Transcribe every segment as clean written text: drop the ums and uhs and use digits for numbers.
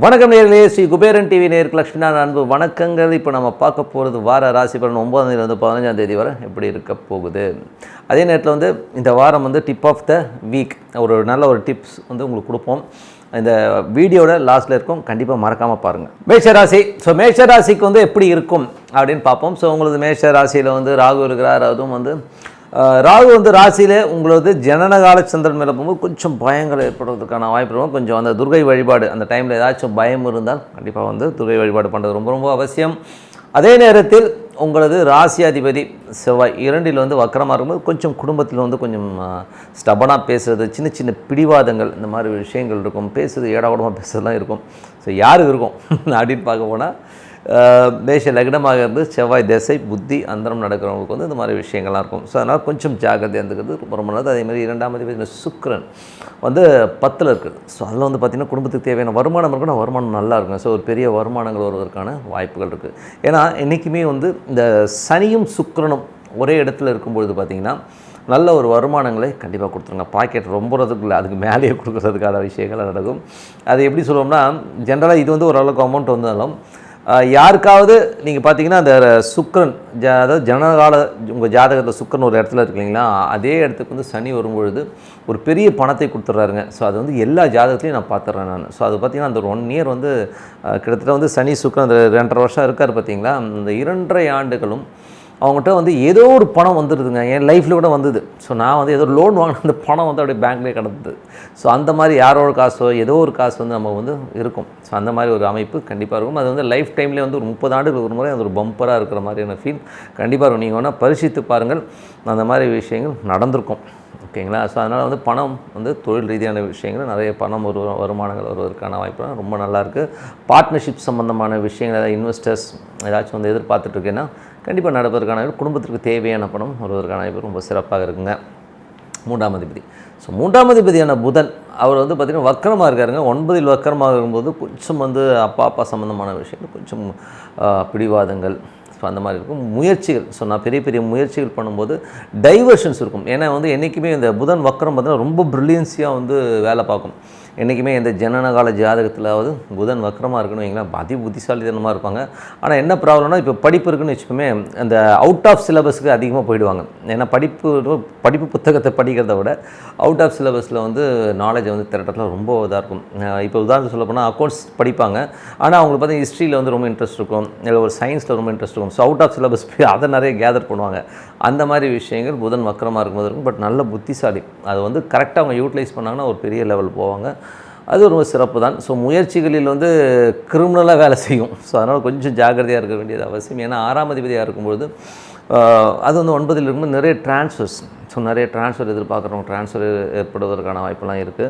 வணக்கம் நேயர்களே, ஸ்ரீ குபேரன் டிவி நேயருக்கு லட்சுமிநாதன் அன்பு வணக்கங்கள். இப்போ நம்ம பார்க்க போகிறது வார ராசி பலன் 9ஆம் தேதியிலிருந்து 15ஆம் தேதி வரை எப்படி இருக்க போகுது. அதே நேரத்தில் இந்த வாரம் டிப் ஆஃப் த வீக் ஒரு நல்ல ஒரு டிப்ஸ் உங்களுக்கு கொடுப்போம். இந்த வீடியோட லாஸ்ட்டில் இருக்கும், கண்டிப்பாக மறக்காமல் பாருங்கள். மேஷராசி. ஸோ மேஷராசிக்கு எப்படி இருக்கும் அப்படின்னு பார்ப்போம். ஸோ உங்களுக்கு மேஷ ராசியில் ராகு இருக்கிறார். அதுவும் ராகு ராசியில் உங்களது ஜனனகால சந்திரன் மேலே போகும்போது கொஞ்சம் பயங்கள் ஏற்படுறதுக்கான வாய்ப்பு இருக்கும். கொஞ்சம் அந்த துர்கை வழிபாடு அந்த டைமில் ஏதாச்சும் பயம் இருந்தால் கண்டிப்பாக துர்கை வழிபாடு பண்ணுறது ரொம்ப ரொம்ப அவசியம். அதே நேரத்தில் உங்களது ராசியாதிபதி செவ்வாய் 2ல் வக்கரமாக இருக்கும்போது கொஞ்சம் குடும்பத்தில் கொஞ்சம் ஸ்டபனாக பேசுகிறது, சின்ன சின்ன பிடிவாதங்கள், இந்த மாதிரி விஷயங்கள் இருக்கும். பேசுறது ஏடாக்கூடமாக பேசுறதுலாம் இருக்கும். ஸோ யாருக்கு இருக்கும் அப்படின்னு பார்க்க போனால் மேஷ லக்னமாக இருந்து செவ்வாய் திசை புத்தி அந்தரம் நடக்கிறவங்களுக்கு இந்த மாதிரி விஷயங்கள்லாம் இருக்கும். ஸோ அதனால் கொஞ்சம் ஜாகிரதையாக இருந்துக்கிறது ரொம்ப ரொம்ப நல்லது. அதேமாதிரி 2ஆம் அதிபதி சுக்கிரன் 10ல் இருக்குது. ஸோ அதில் பார்த்திங்கன்னா குடும்பத்துக்கு தேவையான வருமானம் இருக்குன்னா வருமானம் நல்லா இருக்கும். ஸோ ஒரு பெரிய வருமானங்கள் வருவதற்கான வாய்ப்புகள் இருக்குது. ஏன்னா என்றைக்குமே இந்த சனியும் சுக்கிரனும் ஒரே இடத்துல இருக்கும்பொழுது பார்த்திங்கன்னா நல்ல ஒரு வருமானங்களை கண்டிப்பாக கொடுத்துருங்க. பாக்கெட் ரொம்பறதுக்கு இல்லை, அதுக்கு மேலேயே கொடுக்குறதுக்கான விஷயங்கள் நடக்கும். அது எப்படி சொல்லுவோம்னா, ஜென்ரலாக இது ஓரளவுக்கு அமௌண்ட் வந்தாலும் யாருக்காவது நீங்கள் பார்த்தீங்கன்னா அந்த சுக்கிரன் அதாவது ஜனகால உங்கள் ஜாதகத்தில் சுக்கிரன் ஒரு இடத்துல இருக்கு இல்லைங்களா, அதே இடத்துக்கு சனி வரும்பொழுது ஒரு பெரிய பணத்தை கொடுத்துட்றாருங்க. ஸோ அது எல்லா ஜாதகத்துலையும் நான் பார்த்துட்றேன் நான். ஸோ அது பார்த்திங்கன்னா அந்த 1 இயர் கிட்டத்தட்ட சனி சுக்கிரன் அந்த 2.5 வருஷம் இருக்கார் பார்த்தீங்களா, அந்த 2.5 ஆண்டுகளும் அவங்ககிட்ட ஏதோ ஒரு பணம் வந்துடுதுங்க. என் லைஃப்பில் கூட வந்தது. ஸோ நான் ஏதோ லோன் வாங்கின அந்த பணம் அப்படியே பேங்க்லேயே கிடந்தது. ஸோ அந்த மாதிரி யாரோட காசோ ஏதோ ஒரு காசு நம்ம இருக்கும். ஸோ அந்த மாதிரி ஒரு அமைப்பு கண்டிப்பாக இருக்கும். அது லைஃப் டைம்லேயே ஒரு 30 ஆண்டுகள் ஒரு முறை அது ஒரு பம்பராக இருக்கிற மாதிரியான ஃபீல் கண்டிப்பாக இருக்கும். நீங்கள் வேணால் பரிசித்து பாருங்கள், அந்த மாதிரி விஷயங்கள் நடந்திருக்கும். ஓகேங்களா. ஸோ அதனால் பணம் தொழில் ரீதியான விஷயங்கள் நிறைய பணம் வருமானங்கள் வருவதற்கான வாய்ப்பு ரொம்ப நல்லாயிருக்கு. பார்ட்னர்ஷிப் சம்மந்தமான விஷயங்கள் ஏதாவது இன்வெஸ்டர்ஸ் ஏதாச்சும் எதிர்பார்த்துட்ருக்கேன்னா கண்டிப்பாக நடப்பதற்கான குடும்பத்திற்கு தேவையான பணம் வருவதற்கான வாய்ப்பு ரொம்ப சிறப்பாக இருக்குங்க. 3ஆம் அதிபதி. ஸோ 3ஆம் அதிபதியான புதன் அவர் பார்த்திங்கன்னா வக்கரமாக இருக்காருங்க. 9ல் வக்கரமாக இருக்கும்போது கொஞ்சம் அப்பா சம்மந்தமான விஷயங்கள் கொஞ்சம் பிடிவாதங்கள் ஸோ அந்த மாதிரி இருக்கும். முயற்சிகள். ஸோ நான் பெரிய பெரிய முயற்சிகள் பண்ணும்போது டைவர்ஷன்ஸ் இருக்கும். ஏன்னா என்றைக்குமே இந்த புதன் வக்கரம் பார்த்திங்கன்னா ரொம்ப ப்ரில்லியன்ஸியாக வேலை பார்க்கும். என்றைக்குமே இந்த ஜனனகால ஜாதகத்திலாவது புதன் வக்கரமாக இருக்குன்னு வைங்களேன், அதி புத்திசாலித்தனமாக இருப்பாங்க. ஆனால் என்ன ப்ராப்ளம்னா, இப்போ படிப்பு இருக்குன்னு வச்சுக்கோமே, அந்த அவுட் ஆஃப் சிலபஸுக்கு அதிகமாக போயிடுவாங்க. ஏன்னா படிப்பு புத்தகத்தை படிக்கிறத விட அவுட் ஆஃப் சிலபஸில் நாலேஜை திரட்டத்தில் ரொம்ப இதாக இருக்கும். இப்போ உதாரணத்துக்கு சொல்ல போனால் அக்கௌண்ட்ஸ் படிப்பாங்க, ஆனால் அவங்களுக்கு பார்த்தீங்கன்னா ஹிஸ்ட்ரியில் ரொம்ப இன்ட்ரெஸ்ட் இருக்கும், இல்லை ஒரு சயின்ஸில் ரொம்ப இன்ட்ரெஸ்ட் இருக்கும். ஸோ அவுட் ஆஃப் சிலபஸ் போய் அதை நிறைய கேதர் பண்ணுவாங்க. அந்த மாதிரி விஷயங்கள் புதன் வக்கரமாக இருக்கும்போது இருக்கும். பட் நல்ல புத்திசாலி, அது கரெக்டாக அவங்க யூட்டிலைஸ் பண்ணாங்கன்னா ஒரு பெரிய லெவல் போவாங்க. அது ரொம்ப சிறப்பு தான். ஸோ முயற்சிகளில் கிரிமினலாக வேலை செய்யும். ஸோ அதனால் கொஞ்சம் ஜாக்கிரதையாக இருக்க வேண்டியது அவசியம். ஏன்னா 6ஆம் அதிபதியாக இருக்கும்பொழுது அது 9ல் இருக்கும்போது நிறைய ட்ரான்ஸ்ஃபர்ஸ். ஸோ நிறைய ட்ரான்ஸ்ஃபர் எதிர்பார்க்குறவங்க ட்ரான்ஸ்ஃபர் ஏற்படுவதற்கான வாய்ப்பெல்லாம் இருக்குது.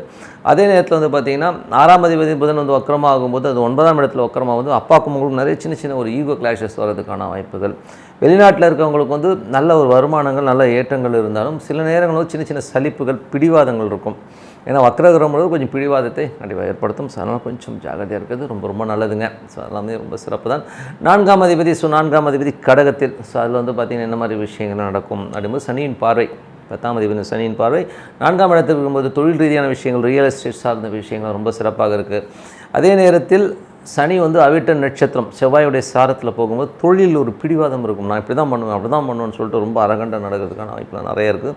அதே நேரத்தில் பார்த்திங்கன்னா 6ஆம் அதிபதி புதன் வக்கரமாக ஆகும்போது அது 9ஆம் இடத்துல வக்கரமாக அப்பாவுக்கும் உங்களுக்கு நிறைய சின்ன சின்ன ஒரு ஈகோ கிளாஷஸ் வர்றதுக்கான வாய்ப்புகள். வெளிநாட்டில் இருக்கவங்களுக்கு நல்ல ஒரு வருமானங்கள் நல்ல ஏற்றங்கள் இருந்தாலும் சில நேரங்களும் சின்ன சின்ன சலிப்புகள் பிடிவாதங்கள் இருக்கும். ஏன்னா வக்கரகிரகம் கொஞ்சம் பிடிவாதத்தை கண்டிப்பாக ஏற்படுத்தும். ஸோ அதனால் கொஞ்சம் ஜாகிரதையாக இருக்கிறது ரொம்ப ரொம்ப நல்லதுங்க. ஸோ எல்லாமே ரொம்ப சிறப்பு தான். 4ஆம் அதிபதி. ஸோ 4ஆம் அதிபதி கடகத்தில். ஸோ அதில் பார்த்திங்கன்னா என்ன மாதிரி விஷயங்கள் நடக்கும் அப்படிங்கும்போது சனியின் பார்வை, 10ஆம் அதிபதி சனியின் பார்வை 4ஆம் இடத்தில் இருக்கும்போது தொழில் ரீதியான விஷயங்கள், ரியல் எஸ்டேட் சார்ந்த விஷயங்கள் ரொம்ப சிறப்பாக இருக்குது. அதே நேரத்தில் சனி அவிட்ட நட்சத்திரம் செவ்வாயுடைய சாரத்தில் போகும்போது தொழில் ஒரு பிடிவாதம் இருக்கும். நான் இப்படி தான் பண்ணுவேன், அப்படி தான் பண்ணுவேன்னு சொல்லிட்டு ரொம்ப அரகண்டாக நடக்கிறதுக்கான வாய்ப்புலாம் நிறைய இருக்குது.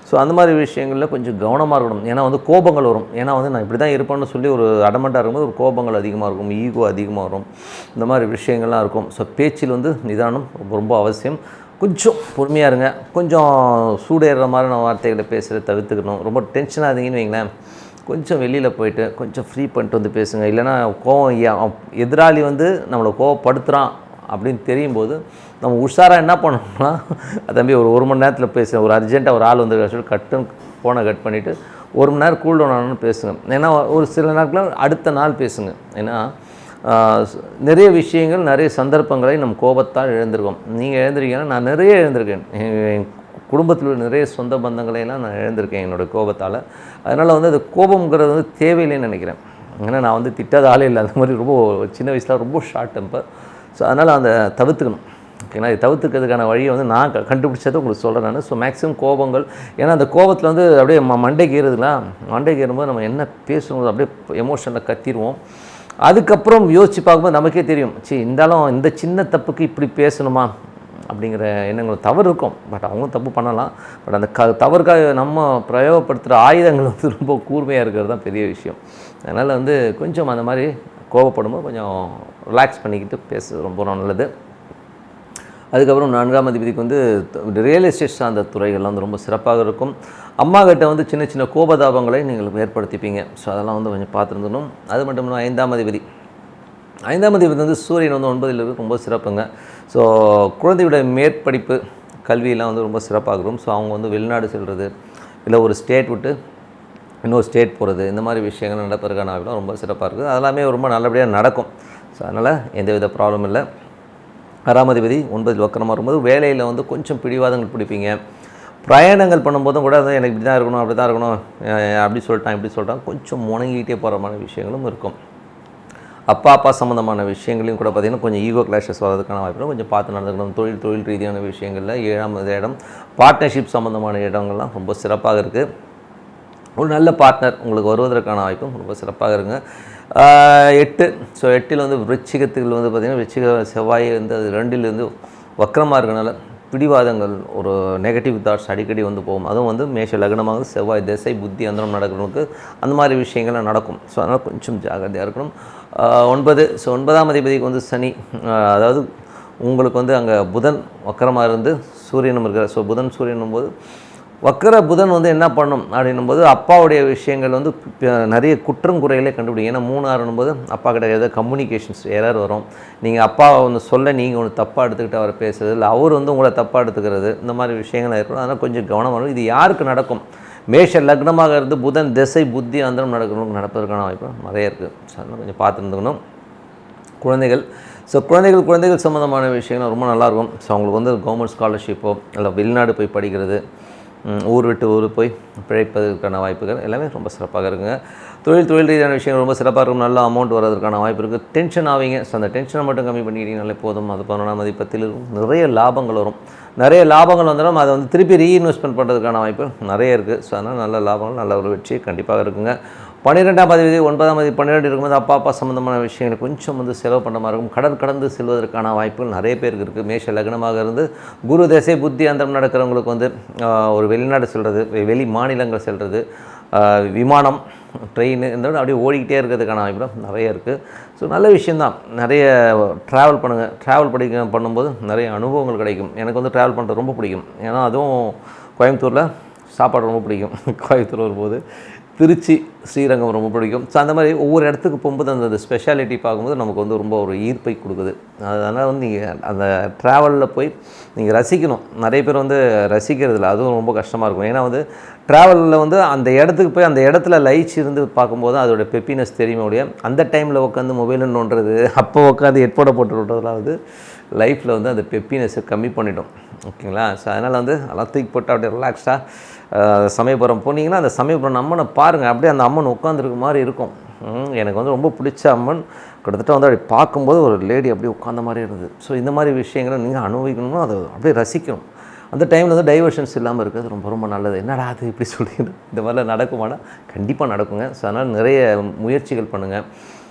ஸோ அந்த மாதிரி விஷயங்களில் கொஞ்சம் கவனமாக இருக்கணும். ஏன்னா கோபங்கள் வரும். ஏன்னா நான் இப்படி தான் இருப்பேன்னு சொல்லி ஒரு அடமெண்ட்டாக இருக்கும்போது ஒரு கோபங்கள் அதிகமாக இருக்கும், ஈகோ அதிகமாக வரும், இந்த மாதிரி விஷயங்கள்லாம் இருக்கும். ஸோ பேச்சில் நிதானம் ரொம்ப ரொம்ப அவசியம். கொஞ்சம் பொறுமையாக இருங்க. கொஞ்சம் சூடேறுற மாதிரி வார்த்தைகளை பேசுகிறத தவிர்த்துக்கணும். ரொம்ப டென்ஷனாக இருந்தீங்கன்னு வைங்களேன், கொஞ்சம் வெளியில் போயிட்டு கொஞ்சம் ஃப்ரீ பண்ணிட்டு பேசுங்க. இல்லைனா கோவம் எதிராளி நம்மளை கோவப்படுத்துகிறான் அப்படின்னு தெரியும் போது நம்ம உஷாராக என்ன பண்ணணும்னா, தம்பி ஒரு மணி நேரத்தில் பேசுகிறேன், ஒரு அர்ஜென்ட்டாக ஒரு ஆள் சொல்லி ஃபோனை கட் பண்ணிவிட்டு 1 மணி நேரம் கூல் டவுன் ஆகணும்னு பேசுங்க. ஏன்னா ஒரு சில நாட்களில் அடுத்த நாள் பேசுங்க. ஏன்னா நிறைய விஷயங்கள் நிறைய சந்தர்ப்பங்களை நம்ம கோபத்தால் இழந்திருக்கோம். நீங்கள் இழந்திருக்கீங்கன்னா நான் நிறைய இழந்திருக்கேன். என் குடும்பத்தில் நிறைய சொந்த பந்தங்களையெல்லாம் நான் இழந்திருக்கேன் என்னோடய கோபத்தால். அதனால் அது கோபங்கிறது தேவையில்லைன்னு நினைக்கிறேன். ஏன்னா நான் திட்டாத ஆளே இல்லை. அந்த மாதிரி ரொம்ப சின்ன வயசில் ரொம்ப ஷார்ட் டெம்பர். ஸோ அதனால் அந்த தவிர்த்துக்கணும். ஓகேங்களா. இது தவிர்த்துக்கிறதுக்கான வழியை வந்து நான் கண்டுபிடிச்சதை உங்களுக்கு சொல்கிறேன் நான். ஸோ மேக்ஸிமம் கோபங்கள், ஏன்னா அந்த கோபத்தில் வந்து அப்படியே மண்டைக்கு ஏறுதுங்களா, மண்டைக்கு ஏறும்போது நம்ம என்ன பேசணும் அப்படியே எமோஷனில் கத்திடுவோம். அதுக்கப்புறம் யோசித்து பார்க்கும்போது நமக்கே தெரியும், இருந்தாலும் இந்த சின்ன தப்புக்கு இப்படி பேசணுமா அப்படிங்கிற எண்ணங்கள் தவறு இருக்கும். பட் அவங்க தப்பு பண்ணலாம். பட் அந்த தவறுக்காக நம்ம பிரயோகப்படுத்துகிற ஆயுதங்கள் வந்து ரொம்ப கூர்மையாக இருக்கிறது தான் பெரிய விஷயம். அதனால் வந்து கொஞ்சம் அந்த மாதிரி கோபப்படும்போது கொஞ்சம் ரிலாக்ஸ் பண்ணிக்கிட்டு பேசுறது ரொம்ப நல்லது. அதுக்கப்புறம் 4ஆம் அதிபதிக்கு வந்து ரியல் எஸ்டேட் சார்ந்த துறைகள்லாம் வந்து ரொம்ப சிறப்பாக இருக்கும். அம்மா கிட்ட வந்து சின்ன சின்ன கோபதாபங்களை நீங்கள் ஏற்படுத்திப்பீங்க. ஸோ அதெல்லாம் வந்து கொஞ்சம் பார்த்துருந்தணும். அது மட்டும் இல்லாமல் 5ஆம் அதிபதி வந்து சூரியன் வந்து 9ல் இருக்கு, ரொம்ப சிறப்புங்க. ஸோ குழந்தையோட மேற்படிப்பு கல்வியெல்லாம் வந்து ரொம்ப சிறப்பாக இருக்கும். ஸோ அவங்க வந்து வெளிநாடு செல்வது, இல்லை ஒரு ஸ்டேட் விட்டு இன்னொரு ஸ்டேட் போகிறது, இந்த மாதிரி விஷயங்கள் நடப்பதற்கான வாய்ப்புலாம் ரொம்ப சிறப்பாக இருக்குது. அதெல்லாமே ரொம்ப நல்லபடியாக நடக்கும். ஸோ அதனால் எந்தவித ப்ராப்ளம் இல்லை. 6ஆம் அதிபதி 9ல் வக்கரமாக வரும்போது வேலையில் வந்து கொஞ்சம் பிடிவாதங்கள் பிடிப்பீங்க. பிரயாணங்கள் பண்ணும்போதும் கூட வந்து எனக்கு இப்படி தான் இருக்கணும், அப்படி தான் இருக்கணும், அப்படி சொல்லிட்டான் கொஞ்சம் முணங்கிக்கிட்டே போகிற மாதிரி விஷயங்களும் இருக்கும். அப்பா சம்மந்தமான விஷயங்களையும் கூட பார்த்திங்கன்னா கொஞ்சம் ஈகோ கிளாஷஸ் வர்றதுக்கான வாய்ப்புகளும் கொஞ்சம் பார்த்து நடந்துக்கணும். தொழில் ரீதியான விஷயங்களில் 7ஆம் இடம் பார்ட்னர்ஷிப் சம்மந்தமான இடங்கள்லாம் ரொம்ப சிறப்பாக இருக்குது. ஒரு நல்ல பார்ட்னர் உங்களுக்கு வருவதற்கான வாய்ப்பும் ரொம்ப சிறப்பாக இருக்குங்க. 8 ஸோ 8ல் வந்து விருச்சிகத்தில் வந்து பார்த்திங்கன்னா விருச்சிக செவ்வாய் வந்து அது 2ல் வந்து வக்கரமாக இருக்கனால பிடிவாதங்கள், ஒரு நெகட்டிவ் தாட்ஸ் அடிக்கடி வந்து போகும். அதுவும் வந்து மேஷ லக்னமாக செவ்வாய் திசை புத்தி அந்தரம் நடக்கிறவங்களுக்கு அந்த மாதிரி விஷயங்கள்லாம் நடக்கும். ஸோ அதனால் கொஞ்சம் ஜாகிரதையாக இருக்கணும். 9 ஸோ 9ஆம் அதிபதிக்கு வந்து சனி, அதாவது உங்களுக்கு வந்து அங்கே புதன் வக்கரமாக இருந்து சூரியனும் இருக்கிற. ஸோ புதன் சூரியனும் போது வக்கர புதன் வந்து என்ன பண்ணும் அப்படின்னும்போது அப்பாவுடைய விஷயங்கள் வந்து நிறைய குற்றம் குறைகளே கண்டுபிடிக்கும். ஏன்னா 3 6 அப்பா கிட்ட ஏதாவது கம்யூனிகேஷன்ஸ் எரர் வரும். நீங்கள் அப்பாவை ஒன்று சொல்ல நீங்கள் ஒன்று தப்பாக எடுத்துக்கிட்டு அவரை பேசுறது, இல்லை அவர் வந்து உங்களை தப்பாக எடுத்துக்கிறது, இந்த மாதிரி விஷயங்கள் இருக்கணும். அதனால் கொஞ்சம் கவனம் வரும். இது யாருக்கு நடக்கும்? மேஷ லக்னமாக இருந்து புதன் திசை புத்தி அந்தரம் நடக்கணும், நடப்பதற்கான வாய்ப்பு நிறைய இருக்குது. ஸோ அதனால் கொஞ்சம் பார்த்துருந்துக்கணும். குழந்தைகள் சம்மந்தமான விஷயங்கள் ரொம்ப நல்லாயிருக்கும். ஸோ அவங்களுக்கு வந்து கவர்மெண்ட் ஸ்காலர்ஷிப்போ இல்லை வெளிநாடு போய் படிக்கிறது, ஊர் விட்டு ஊர் போய் பிழைப்பதற்கான வாய்ப்புகள் எல்லாமே ரொம்ப சிறப்பாக இருக்குங்க. தொழில் ரீதியான விஷயங்கள் ரொம்ப சிறப்பாக இருக்கும். நல்ல அமௌண்ட் வரதுக்கான வாய்ப்பு இருக்குது. டென்ஷன் ஆவீங்க. ஸோ அந்த டென்ஷனை மட்டும் கம்மி பண்ணிக்கிட்டீங்கனாலே போதும். அது 11ஆம் அதிபதி 10ல் இருக்கும். நிறைய லாபங்கள் வரும். நிறைய லாபங்கள் வந்தாலும் அதை வந்து திருப்பி ரீஇன்வெஸ்ட்மெண்ட் பண்ணுறதுக்கான வாய்ப்பு நிறைய இருக்குது. ஸோ அதனால் நல்ல லாபங்கள், நல்ல ஒரு வெற்றி கண்டிப்பாக இருக்குங்க. 12ஆம் அதிபதி 9ஆம் அதிபதி 12 இருக்கும்போது அப்பா சம்மந்தமான விஷயங்கள் கொஞ்சம் வந்து செலவு பண்ண மாதிரி இருக்கும். கடல் கடந்து செல்வதற்கான வாய்ப்புகள் நிறைய பேருக்கு இருக்குது. மேஷ லக்னமாக இருந்து குரு திசை புத்தி அந்தரம் நடக்கிறவங்களுக்கு வந்து ஒரு வெளிநாடு செல்வது, வெளி மாநிலங்கள் செல்வது, விமானம், ட்ரெயின், இந்த அப்படியே ஓடிக்கிட்டே இருக்கிறதுக்கான வாய்ப்பு நிறைய இருக்குது. ஸோ நல்ல விஷயந்தான். நிறைய ட்ராவல் பண்ணுங்கள். ட்ராவல் பண்ணும்போது நிறைய அனுபவங்கள் கிடைக்கும். எனக்கு வந்து ட்ராவல் பண்ணுறது ரொம்ப பிடிக்கும். ஏன்னா அதுவும் கோயம்புத்தூரில் சாப்பாடு ரொம்ப பிடிக்கும். கோயம்புத்தூர் வரும்போது திருச்சி, ஸ்ரீரங்கம் ரொம்ப பிடிக்கும். ஸோ அந்த மாதிரி ஒவ்வொரு இடத்துக்கு போகும்போது அந்த ஸ்பெஷாலிட்டி பார்க்கும்போது நமக்கு வந்து ரொம்ப ஒரு ஈர்ப்பை கொடுக்குது. அதனால் வந்து நீங்கள் அந்த ட்ராவலில் போய் நீங்கள் ரசிக்கணும். நிறைய பேர் வந்து ரசிக்கிறதில்ல, அதுவும் ரொம்ப கஷ்டமாக இருக்கும். ஏன்னா வந்து ட்ராவலில் வந்து அந்த இடத்துக்கு போய் அந்த இடத்துல லைட்ஸ் இருந்து பார்க்கும்போது அதோடய பெப்பினஸ் தெரியுமே ஒழிய அந்த டைமில் உட்காந்து மொபைலில் நோண்டுறது, அப்போ உட்காந்து ஹெட்ஃபோனை போட்டு விட்றதுலாம் வந்து லைஃப்பில் வந்து அந்த பெப்பினஸை கம்மி பண்ணிட்டோம். ஓகேங்களா. ஸோ அதனால் வந்து அதெல்லாம் தூக்கி போட்டு அப்படியே ரிலாக்ஸாக சமயபுரம் போனீங்கன்னா அந்த சமயபுரம் அம்மனை பாருங்கள். அப்படியே அந்த அம்மன் உட்காந்துருக்க மாதிரி இருக்கும். எனக்கு வந்து ரொம்ப பிடிச்ச அம்மன். கிட்டத்தட்ட வந்து அப்படி பார்க்கும்போது ஒரு லேடி அப்படியே உட்காந்த மாதிரி இருந்தது. ஸோ இந்த மாதிரி விஷயங்களை நீங்கள் அனுபவிக்கணும்னா அதை அப்படியே ரசிக்கணும். அந்த டைமில் வந்து டைவர்ஷன்ஸ் இல்லாமல் இருக்கிறது ரொம்ப ரொம்ப நல்லது. என்னடா அது இப்படி சொல்லிக்கணும், இந்த மாதிரிலாம் நடக்குமானா கண்டிப்பாக நடக்குங்க. ஸோ அதனால் நிறைய முயற்சிகள் பண்ணுங்கள்.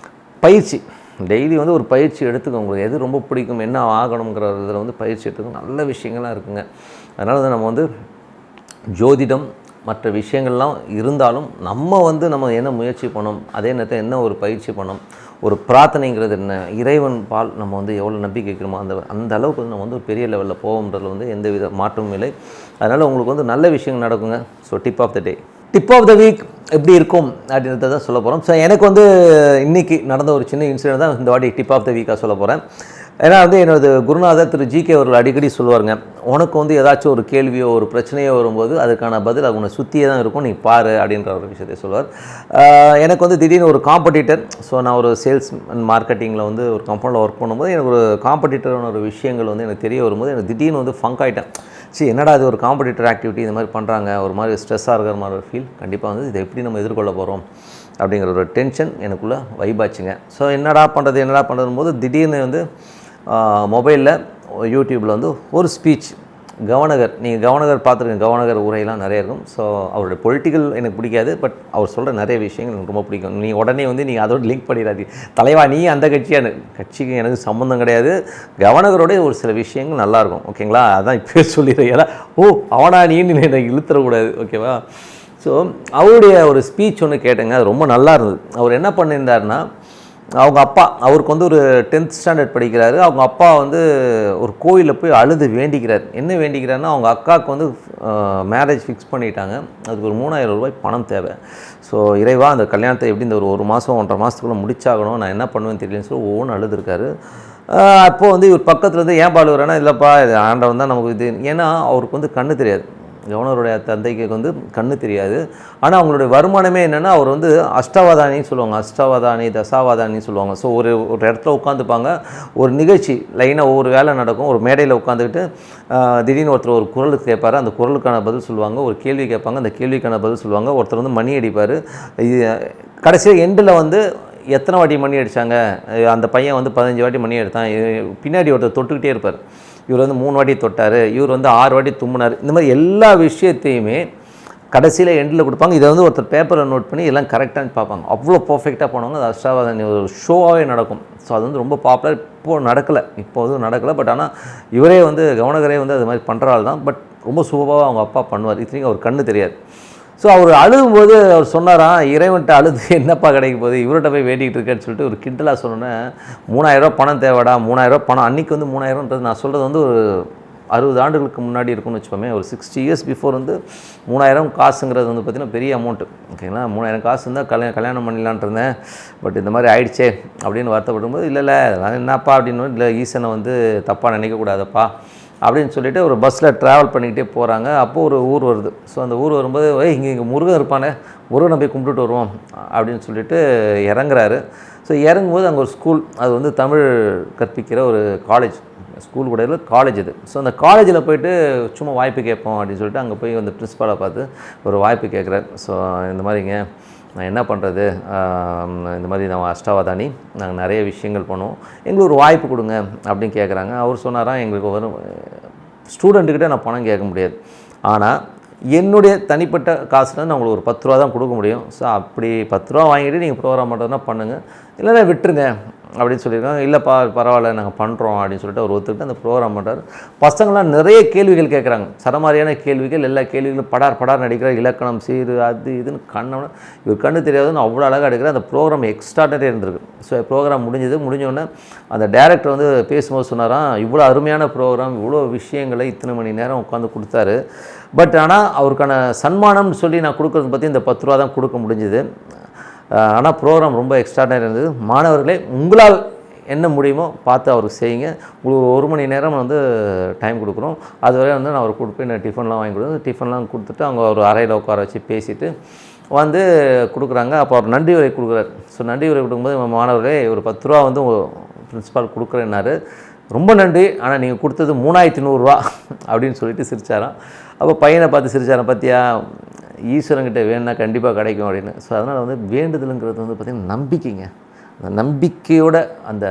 பயிற்சி டெய்லி வந்து ஒரு பயிற்சி எடுத்துக்கோங்க. உங்களுக்கு எது ரொம்ப பிடிக்கும், என்ன ஆகணுங்கிற இதில் வந்து பயிற்சி எடுத்துக்கோங்க. நல்ல விஷயங்கள்லாம் இருக்குங்க. அதனால் வந்து நம்ம வந்து ஜோதிடம் மற்ற விஷயங்கள்லாம் இருந்தாலும் நம்ம என்ன முயற்சி பண்ணோம், அதே நேரத்தில் என்ன ஒரு பயிற்சி பண்ணோம், ஒரு பிரார்த்தனைங்கிறது என்ன, இறைவன் பால் நம்ம வந்து எவ்வளோ நம்பிக்கை வைக்கிறோமோ அந்த அளவுக்கு வந்து நம்ம வந்து ஒரு பெரிய லெவலில் போகும்ன்றதுல வந்து எந்த வித மாற்றமும் இல்லை. அதனால் உங்களுக்கு வந்து நல்ல விஷயங்கள் நடக்குங்க. So tip of the week எப்படி இருக்கும் அப்படின்றத தான் சொல்ல போகிறோம். ஸோ எனக்கு வந்து இன்றைக்கி நடந்த ஒரு சின்ன இன்சிடென்ட் தான் இந்த வாட்டி டிப் ஆஃப் த வீக்காக சொல்ல போகிறேன். ஏன்னா வந்து என்னோட குருநாதர் திரு ஜி.கே. அவர்கள் அடிக்கடி சொல்லுவாருங்க, உனக்கு வந்து ஏதாச்சும் ஒரு கேள்வியோ ஒரு பிரச்சனையோ வரும்போது அதுக்கான பதில் அது உன்னை சுற்றியே தான் இருக்கும், நீ பாரு அப்படின்ற ஒரு விஷயத்தை சொல்லுவார். எனக்கு வந்து திடீர்னு ஒரு காம்படிட்டர், ஸோ நான் ஒரு சேல்ஸ் அண்ட் மார்க்கெட்டிங்கில் வந்து ஒரு கம்பெனியில் ஒர்க் பண்ணும்போது எனக்கு ஒரு காம்படிட்டரான ஒரு விஷயங்கள் வந்து எனக்கு தெரிய வரும்போது எனக்கு திடீர்னு வந்து ஃபங்க் ஆகிட்டேன். என்னடா இது ஒரு காம்படிட்டர் ஆக்டிவிட்டி இந்த மாதிரி பண்ணுறாங்க, ஒரு மாதிரி ஸ்ட்ரெஸ்ஸாக இருக்கிற மாதிரி ஒரு ஃபீல். கண்டிப்பாக வந்து இதை எப்படி நம்ம எதிர்கொள்ள போகிறோம் அப்படிங்கிற ஒரு டென்ஷன் எனக்குள்ளே வைபாச்சுங்க. ஸோ என்னடா பண்ணுறது போது திடீர்னு வந்து மொபைலில் யூடியூப்பில் வந்து ஒரு ஸ்பீச் கவர்னர், நீங்கள் கவர்னர் பார்த்துருக்கீங்க, கவர்னர் உரையெல்லாம் நிறைய இருக்கும். ஸோ அவருடைய பொலிட்டிக்கல் எனக்கு பிடிக்காது, பட் அவர் சொல்கிற நிறைய விஷயங்கள் எனக்கு ரொம்ப பிடிக்கும். நீங்கள் உடனே வந்து நீங்கள் அதோட லிங்க் பண்ணிடாதீங்க, தலைவா நீ அந்த கட்சியான கட்சிக்கு எனக்கு சம்மந்தம் கிடையாது, கவர்னரோடைய ஒரு சில விஷயங்கள் நல்லாயிருக்கும். ஓகேங்களா, அதான் இப்போ சொல்லிடுறேன். ஏன்னா அவனா நீன்னு எனக்கு இழுத்துறக்கூடாது. ஓகேவா. ஸோ அவருடைய ஒரு ஸ்பீச் ஒன்று கேட்டேங்க, அது ரொம்ப நல்லா இருந்தது. அவர் என்ன பண்ணியிருந்தாருன்னா, அவங்க அப்பா, அவருக்கு வந்து ஒரு 10th ஸ்டாண்டர்ட் படிக்கிறாரு. அவங்க அப்பா வந்து ஒரு கோயிலில் போய் அழுது வேண்டிக்கிறார். என்ன வேண்டிக்கிறாருன்னா, அவங்க அக்காவுக்கு வந்து மேரேஜ் ஃபிக்ஸ் பண்ணிட்டாங்க, அதுக்கு ஒரு 3000 ரூபாய் பணம் தேவை. ஸோ இறைவா அந்த கல்யாணத்தை எப்படி இந்த ஒரு மாதம் 1.5 மாதத்துக்குள்ளே முடிச்சாகணும், நான் என்ன பண்ணுவேன்னு தெரியலன்னு சொல்லி ஒவ்வொன்று அழுதுருக்காரு. அப்போது வந்து இவர் பக்கத்தில் இருந்து ஏன் பாடுவாருன்னா, இல்லைப்பா இது ஆண்டவன் தான் நமக்கு இது, ஏன்னா அவருக்கு வந்து கண்ணு தெரியாது, கவர்னருடைய தந்தைக்கு வந்து கண்ணு தெரியாது. ஆனால் அவங்களுடைய வருமானமே என்னென்னா, அவர் வந்து அஷ்டாவதானின்னு சொல்லுவாங்க, அஷ்டாவதானி தசாவதானின்னு சொல்லுவாங்க. ஸோ ஒரு இடத்துல உட்காந்துப்பாங்க, ஒரு நிகழ்ச்சி லைனாக ஒவ்வொரு வேலை நடக்கும், ஒரு மேடையில் உட்காந்துக்கிட்டு திடீர்னு ஒருத்தர் ஒரு குரலுக்கு கேட்பார், அந்த குரலுக்கான பதில் சொல்லுவாங்க, ஒரு கேள்வி கேட்பாங்க, அந்த கேள்விக்கான பதில் சொல்லுவாங்க, ஒருத்தர் வந்து மணி அடிப்பார். கடைசியாக எண்டில் வந்து எத்தனை வாட்டி மணி அடித்தாங்க, அந்த பையன் வந்து 15 வாட்டி மணி எடுத்தான், பின்னாடி ஒருத்தர் தொட்டுக்கிட்டே இருப்பார், இவர் வந்து 3 வாட்டி தொட்டார், இவர் வந்து 6 வாட்டி தும்முனார். இந்த மாதிரி எல்லா விஷயத்தையுமே கடைசியில் எண்டில் கொடுப்பாங்க. இதை வந்து ஒருத்தர் பேப்பரில் நோட் பண்ணி எல்லாம் கரெக்டாக பார்ப்பாங்க. அவ்வளோ பர்ஃபெக்டாக போனவங்க. அது அஷ்டாவதானி ஒரு ஷோவாகவே நடக்கும். ஸோ அது வந்து ரொம்ப பாப்புலர். இப்போது நடக்கலை, இப்போதும் நடக்கலை. பட் ஆனால் இவரே வந்து கவர்னரே வந்து அது மாதிரி பண்ணுறாள் தான். பட் ரொம்ப சூப்பராக அவங்க அப்பா பண்ணுவார். இத்தனைக்கும் அவர் கண்ணு தெரியாது. ஸோ அவர் அழுகும்போது அவர் சொன்னாராம், இறைவன்ட்ட அழுது என்னப்பா கிடைக்க போகுது, இவர்கிட்ட போய் வேண்டிகிட்டு இருக்கேன்னு சொல்லிட்டு ஒரு கிண்டலாக சொன்னோன்னே, 3000 ரூபா பணம் தேவைடா, 3000 ரூபா பணம். அன்றைக்கி வந்து 3000ன்றது நான் சொல்கிறது வந்து ஒரு 60 ஆண்டுகளுக்கு முன்னாடி இருக்குன்னு வச்சுப்போமே, ஒரு 60 இயர்ஸ் பிஃபோர் வந்து 3000 காசுங்கிறது வந்து பார்த்திங்கன்னா பெரிய அமௌண்ட்டு. ஓகேங்களா, 3000 காசு இருந்தால் கல்யாணம் பண்ணிடலான்ட்டு இருந்தேன், பட் இந்த மாதிரி ஆயிடுச்சே அப்படின்னு வருத்தப்படும்போது, இல்லை நான் என்னப்பா அப்படின்னு, இல்லை ஈசனை வந்து தப்பாக நினைக்கக்கூடாதப்பா அப்படின்னு சொல்லிட்டு ஒரு பஸ்ஸில் ட்ராவல் பண்ணிக்கிட்டே போகிறாங்க. அப்போது ஒரு ஊர் வருது. ஸோ அந்த ஊர் வரும்போது, இங்கே முருகன் இருப்பானே, முருகனை போய் கும்பிட்டுட்டு வருவோம் அப்படின்னு சொல்லிட்டு இறங்குறாரு. ஸோ இறங்கும்போது அங்கே ஒரு ஸ்கூல், அது வந்து தமிழ் கற்பிக்கிற ஒரு காலேஜ், ஸ்கூல் கூட இல்லை காலேஜ் இது. ஸோ அந்த காலேஜில் போய்ட்டு சும்மா வாய்ப்பு கேட்போம் அப்படின்னு சொல்லிட்டு அங்கே போய் வந்து பிரின்ஸ்பாலை பார்த்து ஒரு வாய்ப்பு கேட்குறாரு. ஸோ இந்த மாதிரிங்க நான் என்ன பண்ணுறது, இந்த மாதிரி நான் அஷ்டாவதானி, நாங்கள் நிறைய விஷயங்கள் பண்ணுவோம், எங்களுக்கு ஒரு வாய்ப்பு கொடுங்க அப்படின்னு கேட்குறாங்க. அவர் சொன்னாராம், எங்களுக்கு ஒரு ஸ்டூடெண்ட்டுக்கிட்ட நான் பணம் கேட்க முடியாது, ஆனால் என்னுடைய தனிப்பட்ட காசுல நான் உங்களுக்கு ஒரு 10 ரூபா தான் கொடுக்க முடியும். ஸோ அப்படி 10 ரூபா வாங்கிட்டு நீங்கள் ப்ரோக்ராம் பண்ணுறதுனா பண்ணுங்கள், இல்லைன்னா விட்டுருங்க அப்படின்னு சொல்லியிருக்காங்க. இல்லைப்பா பரவாயில்ல நாங்கள் பண்ணுறோம் அப்படின்னு சொல்லிட்டு அவர் ஒத்துக்கிட்டு அந்த ப்ரோக்ராம் பண்ணுறாரு. பசங்களாம் நிறைய கேள்விகள் கேட்குறாங்க, சரமாரியான கேள்விகள், எல்லா கேள்விகளும் படார் நடிக்கிறார், இலக்கணம் சீரு அது இதுன்னு கண்ணவன இவர் கண்ணு தெரியாதுன்னு அவ்வளோ அழகாக எடுக்கிறார். அந்த ப்ரோக்ராம் எக்ஸ்ட்ராடனரி இருந்திருக்கு. ஸோ ப்ரோக்ராம் முடிஞ்சோடனே அந்த டேரக்டர் வந்து பேசும்போது சொன்னாராம், இவ்வளோ அருமையான ப்ரோக்ராம், இவ்வளோ விஷயங்களை இத்தனை மணி நேரம் உட்காந்து கொடுத்தாரு, பட் ஆனால் அவருக்கான சன்மானம்னு சொல்லி நான் கொடுக்குறது பற்றி இந்த 10 ரூபா தான் கொடுக்க முடிஞ்சுது. ஆனால் ப்ரோக்ராம் ரொம்ப எக்ஸ்ட்ராடனரி இருந்தது. மாணவர்களே, உங்களால் என்ன முடியுமோ பார்த்து அவருக்கு செய்யுங்க. உங்களுக்கு 1 மணி நேரம் வந்து டைம் கொடுக்குறோம். அதுவரை வந்து நான் அவர் கூப்பிட்டு நான் டிஃபன்லாம் வாங்கி கொடுத்து, டிஃபன்லாம் கொடுத்துட்டு அவங்க ஒரு அறையில் உட்கார வச்சு பேசிவிட்டு வந்து கொடுக்குறாங்க. அப்போ அவர் நன்றி உரை கொடுக்குறாரு. ஸோ நன்றி உரை கொடுக்கும்போது மாணவர்களே, ஒரு 10 ரூபா வந்து பிரின்ஸிபால் கொடுக்குறேன்னாரு. ரொம்ப நன்றி, ஆனால் நீங்கள் கொடுத்தது 3100 ரூபா அப்படின்னு சொல்லிட்டு சிரிச்சாராம். அப்போ பையனை பார்த்து சிரிச்சாராம், பார்த்தியா ஈஸ்வரங்கிட்ட வேணுன்னா கண்டிப்பாக கிடைக்கும் அப்படின்னு. ஸோ அதனால் வந்து வேண்டுதலுங்கிறது வந்து பார்த்திங்கன்னா நம்பிக்கைங்க. அந்த நம்பிக்கையோட அந்த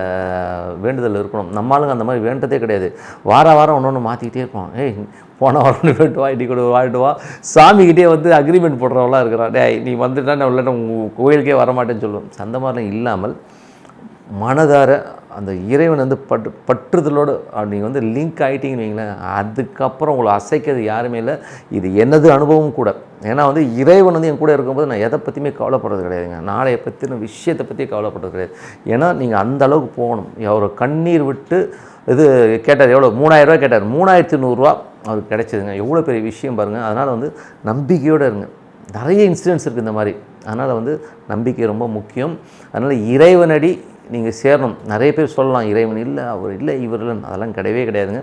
வேண்டுதல் இருக்கணும். நம்மளுங்க அந்த மாதிரி வேண்டதே கிடையாது. வாரம் ஒன்று மாற்றிக்கிட்டே இருப்போம். போன வாரம் வேண்டுவா, இன்றைக்கி கூட வாழ்ட்டுவா, சாமிக்கிட்டே வந்து அக்ரிமெண்ட் போடுறவங்களாம் இருக்கிறான். நீ வந்துட்டா நான் உள்ள உங்கள் கோயிலுக்கே வரமாட்டேன்னு சொல்லுவோம். அந்த மாதிரிலாம் இல்லாமல் மனதார அந்த இறைவன் வந்து பற்றுதலோடு நீங்கள் வந்து லிங்க் ஆகிட்டீங்கன்னு வைங்களேன், அதுக்கப்புறம் உங்களை அசைக்கிறது யாருமே இல்லை. இது எனது அனுபவம் கூட. ஏன்னா வந்து இறைவன் வந்து என் கூட இருக்கும்போது நான் எதை பற்றியுமே கவலைப்படுறது கிடையாதுங்க. நாளைய பற்றின விஷயத்தை பற்றி கவலைப்படுறது கிடையாது. ஏன்னா நீங்கள் அந்த அளவுக்கு போகணும். அவர் கண்ணீர் விட்டு இது கேட்டார், எவ்வளோ 3000 ரூபா கேட்டார், 3100 ரூபா அவருக்கு கிடைச்சிதுங்க. எவ்வளோ பெரிய விஷயம் பாருங்கள். அதனால் வந்து நம்பிக்கையோடு இருங்க. நிறைய இன்சிடென்ட்ஸ் இருக்குது இந்த மாதிரி. அதனால் வந்து நம்பிக்கை ரொம்ப முக்கியம். அதனால் இறைவனடி நீங்கள் சேரணும். நிறைய பேர் சொல்லலாம், இறைவன் இல்லை, அவர் இல்லை, இவர் இல்லைன்னு. அதெல்லாம் கிடையவே கிடையாதுங்க.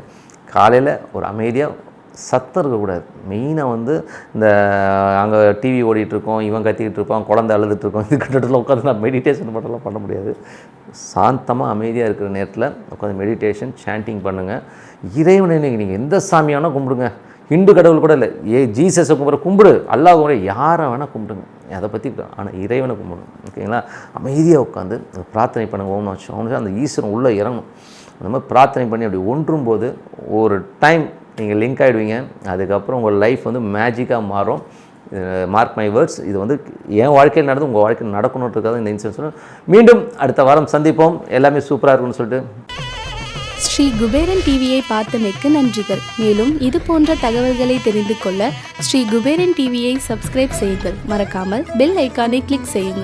காலையில் ஒரு அமைதியாக சத்தம் இருக்கக்கூடாது. மெயினாக வந்து இந்த அங்கே டிவி ஓடிட்டுருக்கோம், இவன் கத்திக்கிட்டு இருப்பான், குழந்தை அழுதுட்டுருக்கோம், இது கிட்டத்தில் உட்காந்து நான் மெடிடேஷன் மட்டும்லாம் பண்ண முடியாது. சாந்தமாக அமைதியாக இருக்கிற நேரத்தில் உட்காந்து மெடிடேஷன் சாண்டிங் பண்ணுங்கள். இறைவனை நீங்கள் எந்த சாமியானா கும்பிடுங்க. ஹிந்து கடவுள் கூட இல்லை, ஜீசஸை கும்பிடு, அல்லாஹ் கும்பிடு, யாரை வேணால் கும்பிடுங்க, அதை பற்றி. ஆனால் இறைவனை கும்பிடணும். ஓகேங்களா, அமைதியாக உட்காந்து பிரார்த்தனை பண்ணுங்க. ஓம் நம சிவாய. அந்த ஈஸ்வரன் உள்ளே இறங்கணும். நம்ம பிரார்த்தனை பண்ணி அப்படி ஒன்றும் போது ஒரு டைம் நீங்கள் லிங்க் ஆகிடுவீங்க. அதுக்கப்புறம் உங்கள் லைஃப் வந்து மேஜிக்காக மாறும். Mark my words. இது வந்து என் வாழ்க்கையில் நடந்து உங்கள் வாழ்க்கையில் நடக்கணுன்றதுக்காக இந்த இன்சிடென்ட். மீண்டும் அடுத்த வாரம் சந்திப்போம். எல்லாமே சூப்பராக இருக்கும்னு சொல்லிட்டு ஸ்ரீ குபேரன் டிவியை பார்த்தமைக்கு நன்றிகள். மேலும் இது போன்ற தகவல்களை தெரிந்து கொள்ள ஸ்ரீ குபேரன் டிவியை சப்ஸ்கிரைப் செய்யுங்கள். மறக்காமல் பெல் ஐக்கானை கிளிக் செய்யுங்கள்.